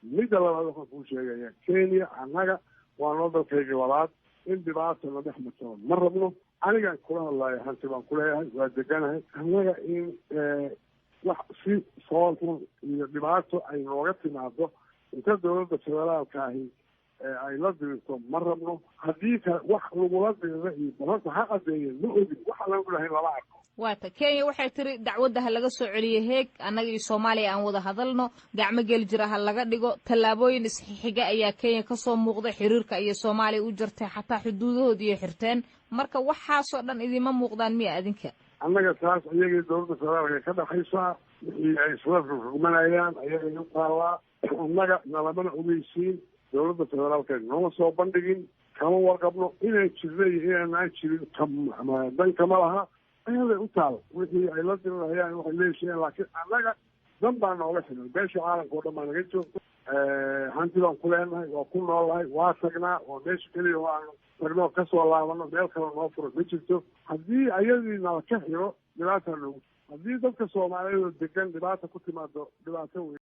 midda labaad waxaan kuu sheegaya Kenya annaga waa noo dalkayga labaad in dhibaato la dhex marto ma rabno anigaan kula hadlayo hanti baan ku leeyahay waa deganahay annaga in wax si foolxun iyo dhibaato ay nooga timaado inta dowladda federaalka ahi ay la dirto ma rabno haddii wax lagula dirira iyo balanta ha cadeeyeen ma ogin waxa lagu lahayn lama arko waata Kenya waxay tiri dacwadda ha laga soo celiyo heeg annaga iyo Soomaaliya aan wada hadalno gacmo gel jira ha laga dhigo tallaabooyin isxiga ayaa Kenya ka soo muuqday xiriirka iyo Soomaaliya u jirtay xataa xuduudahood iyo xirteen marka waxaasoo dhan idima muuqdaan miya adinka annaga taas ayagii dowladda federaalka ka dhaxaysaa wixii ay isla rugmanayaan ayagay u taallaa annaga nalamana ogeysiin dowladda federaalka nooma soo bandhigin kama warqabno inay jirna iyo inaanaan jirin dan kama laha ayaday u taal wixii ay la dirirayaan waxay leeshayeen laakiin annaga dan baa nooga xiran beesha caalamka oo dhan baa naga joogto hanti baan ku leenahay waa ku noolnahay waa tagnaa oo meesha keliya waanu tagnoo kasoo laabano meel kale noo furo ma jirto haddii ayadii nala ka xiro dhibaataa noogu haddii dadka Soomaaliyeed degan dhibaata ku timaado dhibaato weyn